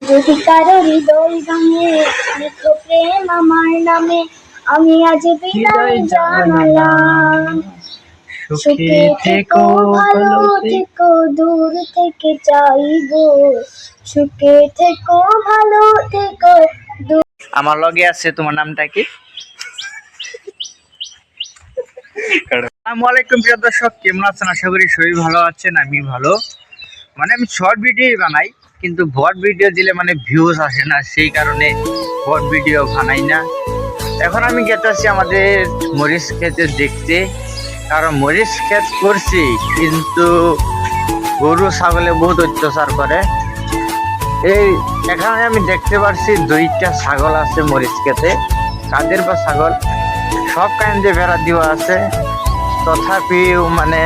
যদি কারো হৃদয় ভাঙে লিখো প্রেম আমার নামে, আমি আজ বিদায় জানালাম। সুখে থেকো ভালো থেকো দূর থেকে চাইবো, সুখে থেকো ভালো থেকো। আমার লগে আছে, তোমার নামটা কি? আসসালামু আলাইকুম প্রিয় দর্শক, কেমন আছেন? আশা করি সবাই ভালো আছেন। আমি ভালো, মানে আমি শর্ট ভিডিও বানাই, কিন্তু বড় ভিডিও দিলে মানে ভিউজ আসে না, সেই কারণে বড় ভিডিও বানাই না। এখন আমি গেতেছি আমাদের মরিচ ক্ষেতে দেখতে, কারণ মরিচ ক্ষেত করছি কিন্তু গরু ছাগলে বহুত অত্যাচার করে। এই এখানে আমি দেখতে পাচ্ছি দুইটা ছাগল আছে মরিচ ক্ষেতে, কাদের বা ছাগল, সব কাইন্দে বেড়া দেওয়া আছে, তথাপিও মানে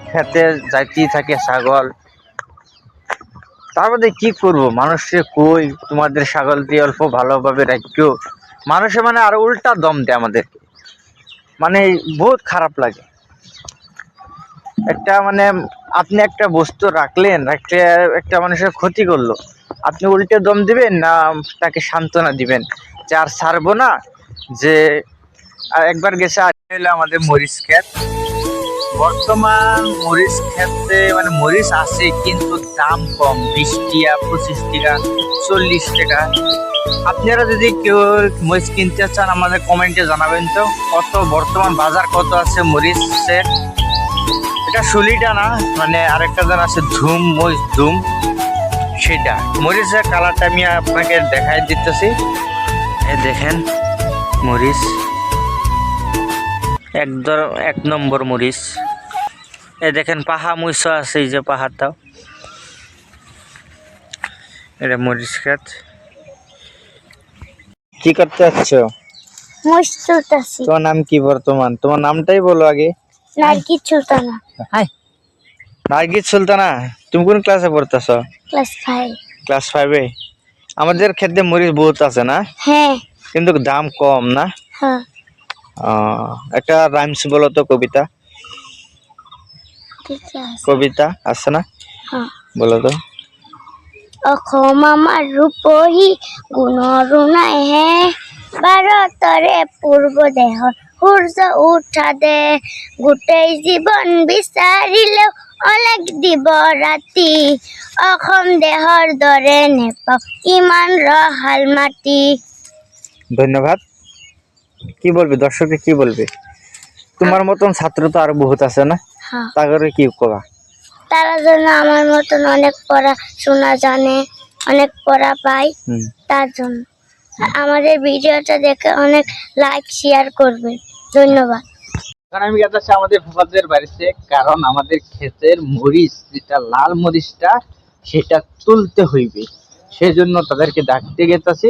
খেতে যাইতেই থাকে ছাগল। তার মধ্যে কি করবো, মানুষে কই তোমাদের ছাগল দিয়ে অল্প ভালোভাবে রাখিও, মানুষে মানে আরো উল্টা দম দেয় আমাদের, মানে বহুত খারাপ লাগে। একটা মানে আপনি একটা বস্তু রাখলেন, একটা মানুষের ক্ষতি করলো, আপনি উল্টে দম দিবেন না তাকে সান্ত্বনা দিবেন যে আর ছাড়বো না। যে আর একবার গেছে আমাদের মরিচ ক্ষেত, বর্তমান মরিচ ক্ষেত্রে মানে মরিচ আছে কিন্তু দাম কম, 20 টাকা 25 টাকা 40 টাকা। আপনারা যদি কেউ মরিচ কিনতে চান আমাদের কমেন্টে জানাবেন তো কত বর্তমান বাজার কত আছে মরিচের। এটা শুলিটা না, মানে আরেকটা জন আছে ধুম মরিচ ধুম, সেটা মরিচের কালারটা আমি আপনাকে দেখাই দিতেছি। এই দেখেন মরিচ, একদম 1 নম্বর মরিচ। এই দেখেন পাহাড় মরিচ আছে, এই যে পাহাড়টাও, এটা মরিচ ক্ষেত। কি করতে যাচ্ছো? মরিচ চলতেছি। তোমার নাম কি বর্তমান? তোমার নামটাই বলো আগে। নার্গিস সুলতানা। হাই নার্গিস সুলতানা, তুমি কোন ক্লাসে পড়তেছ? ক্লাস 5। ক্লাস 5-এ। আমাদের ক্ষেত্রে মরিচ বহুত আছে না? হ্যাঁ কিন্তু দাম কম না? হ্যাঁ। একটা রাইমস বলো তো, কবিতা। ঠিক আছে। কবিতা আছে না? হ্যাঁ বলো তো। অসম আমাৰ ৰূপহী গুণৰো নাই হে, ভাৰতৰে পূৰ্ব দেশৰ সূৰ্য উঠা দে, গোটেই জীৱন বিচাৰিলেও অলেখ দিব ৰাতি, অসম দেশৰ দৰে নেপাওঁ ইমান ৰসাল মাটি। ধন্যবাদ। কি বলবে দর্শককে, কি বলবে? তোমার মতন ছাত্র তো আরো বহুত আছে না, হ্যাঁ, তাদের কি করা? তারা জন্য আমার মতন অনেক পড়াশোনা জানে, অনেক পড়া পায়, তার জন্য আমাদের ভিডিওটা দেখে অনেক লাইক শেয়ার করবেন। ধন্যবাদ। কারণ আমি গেছি আমাদের ফুফাদের বাড়িতে, কারণ আমাদের ক্ষেতের মরিচ যেটা লাল মরিচটা সেটা তুলতে হইবে, সেজন্য তাদেরকে ডাকতে গেছি।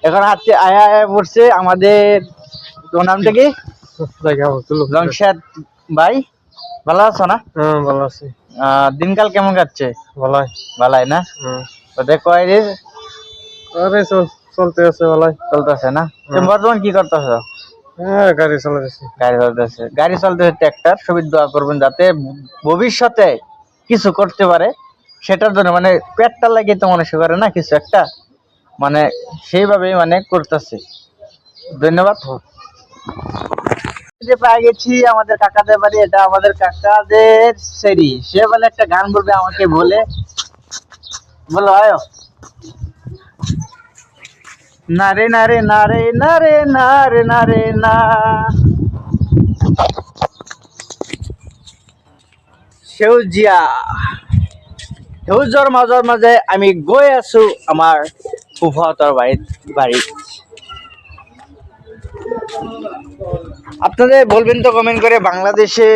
এখন হাতে আয়া আয়া পড়ছে আমাদের, তোর নামটা কি? জমশেদ ভাই, ভালো আছো না? হ্যাঁ ভালো আছি। দিনকাল কেমন কাটছে? ভালাই ভালাই না? ওদের কয়দিন আরে চলতে আছে ভালাই। চলতেছে না? তুমি বর্তমান কি করতেছো? হ্যাঁ গাড়ি চালাতেছি। গাড়ি চলতেছে, গাড়ি চলতেছে ট্র্যাক্টর। সবই দোয়া করবেন যাতে ভবিষ্যতে কিছু করতে পারে, সেটার জন্য মানে পেটটা লাগিয়ে তো মানুষ করে না কিছু একটা, মানে সেইভাবেই মানে করতেছে। ধন্যবাদ। যে পেয়ে গেছি আমাদের কাকাদের বাড়ি, এটা আমাদের কাকাদের সেরি। সে বলে একটা গান বলবে আমাকে, বলে বলো আয়ো। না রে না রে না রে না রে না রে না রে না, সেউজীয়া সেউজৰ মাজৰ মাজে আমি গৈ আছো আমাৰ ফুফাহঁতৰ বাড়ি। আপনাদের বলবেন তো কমেন্ট করে, বাংলাদেশে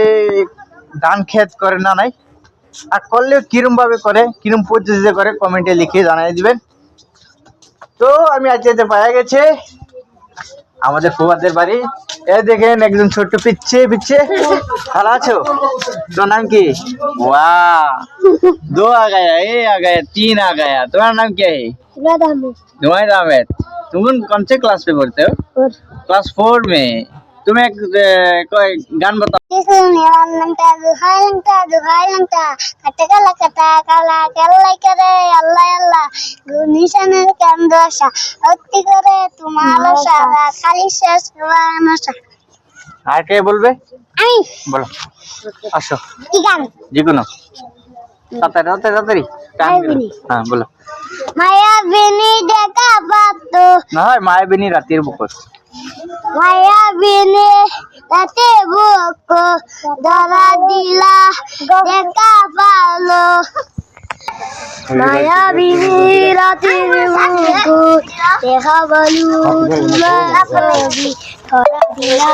ধান ক্ষেত করে না নাই, আর করলেও কিরম ভাবে করে, কিরম পদ্ধতিতে করে কমেন্টে লিখে জানিয়ে দিবেন। তো আমি আজকে পাওয়া গেছে আমাদের ফুফাদের বাড়ি। এই দেখেন একজন ছোট্ট পিচ্ছে পিচ্ছে, ভালো আছো? তোর নাম কি? वाह, 2 आ गया, ये आ गया, 3 आ गया। तुम्हारा नाम क्या है? जुमैद अहमद। तुम कौन से क्लास पे पढ़ते हो? क्लास 4 में। তুমি এক গান বাতাও। আর কে বলবে? বলো, আসো। যেকোনো তাড়াতাড়ি হ্যাঁ বলো। মায়াবিনী দেখা পাত্র, না হয় মায়াবিনী রাতের বুকত। মায়াবিনী রাতে বুক ধরা দিলা দেখা পালো। মায়াবিনী রাতের বুক দেখা পালো তোমার ছবি ধরা দিলা।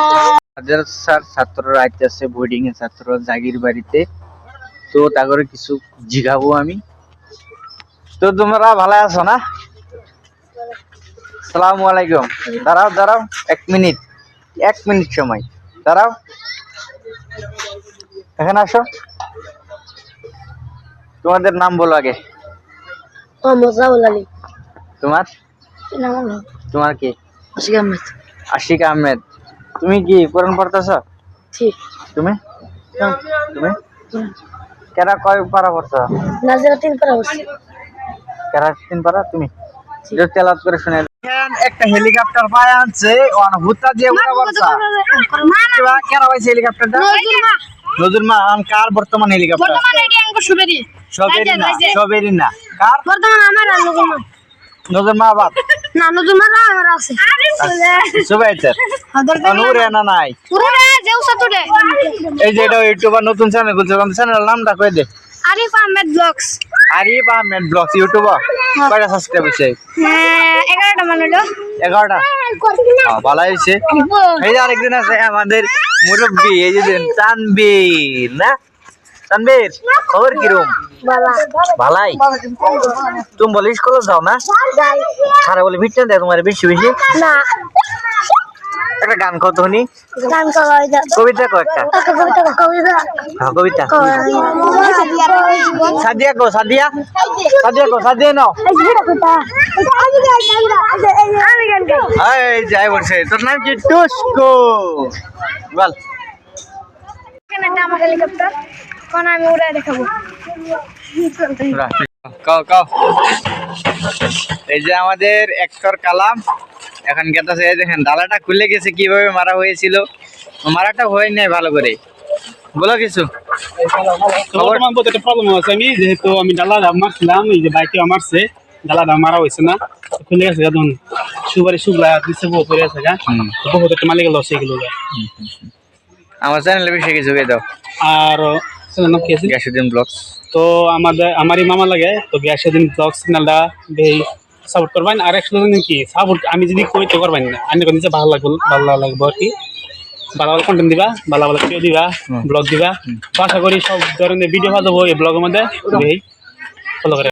স্যার ছাত্ররা আইতেছে, বোর্ডিং এর ছাত্র জাগির বাড়িতে। তো তাগরে কিছু জিগাবো আমি। তো তোমরা ভালো আছো না? আসসালামু আলাইকুম। দাঁড়াও 1 মিনিট সময় দাঁড়াও। এখানে আসো। তোমাদের নাম বলো আগে। তোমার কি? আশিক আহমেদ। তুমি কি কোরআন পড়তেছ? তুমি কেরা কয় পারা পড়ছ? নাজিরা 3 পারা বসছি। কেরা 3 পারা? তুমি তেলাওয়াত করে শুনে। একটা হেলিকপ্টার পায় আনছে, ওন হুতা দিয়ে উড়া বর্ষা। কিবা কেরা হইছে হেলিকপ্টারটা? নজরুল মা। আম কার বর্তমান হেলিকপ্টার? বর্তমান এটি অঙ্ক সবেরি না। কার বর্তমান? আমার আর নজরুল মা বাদ না, নতুন মারা আমার আছে। সুবাইতের অনুরে না নাই। পুরো জেউসা তোরে। এই যে এটা ইউটিউবার নতুন চ্যানেল খুলছে, কোন চ্যানেলের নামটা কই দে। Arif Ahmed blogs. Arif Ahmed blogs YouTuber. কয়টা সাবস্ক্রাইব হইছে? 11টা মানলো। 11টা। ভালো হইছে। এই যে আরেকদিন আছে আমাদের মুরব্বি, এই যে তানবীর না? তানবীর খবর কি রকম? ভালাই। তুমি বলিস কলেজ যাও না? খারাপ বলে ভিড়টা দেয় তোমার বেশি না, একটা গান কত হনি? গান কই দাও। কবিতা কো একটা। হ্যাঁ কবিতা। সাদিয়া নাও। এই যাই বলছে তোর নাম কি? টুসকো। বল। কেন আমার হেলিকপ্টার কোন আমি উড়াই দেখাবো। কাও এই যে আমাদের অ্যাক্টর কালাম এখন গেতাছে। এই দেখেন ডালাটা খুলে গেছে, কিভাবে মারা হয়েছিল। মারাটা হয় নাই ভালো করে। বলো কিছু। বর্তমান বলতে একটা প্রবলেম আছে। আমি যেহেতু আমি ডালা মারছিলাম, এই যে বাইকে মারছে, ডালাটা মারা হয়েছে না, খুলে গেছে। এখন শুকলা দিচ্ছে, বউ করে আছে গা, বহুত একটা মালিক লস হয়ে গেল। আমার চ্যানেলে বেশি কিছু দাও। আর চ্যানেল নাম কি আছে? গ্যাসুদ্দিন ব্লগস। তো আমারই মামা লাগে, তো গ্যাসুদ্দিন ব্লগস চ্যানেলটা সাপোর্ট করবেন। আর একটা কি সাপোর্ট আমি যদি কই তো করবেন না, আমি নিজে ভালো লাগবে আর কি। ভালো কন্টেন্ট দিবা, ভালো ভিডিও দিবা, ব্লগ দিবা। তো আশা করি সব ধরনের ভিডিও পাওয়া যাবো এই ব্লগের মধ্যে। ফলো করে।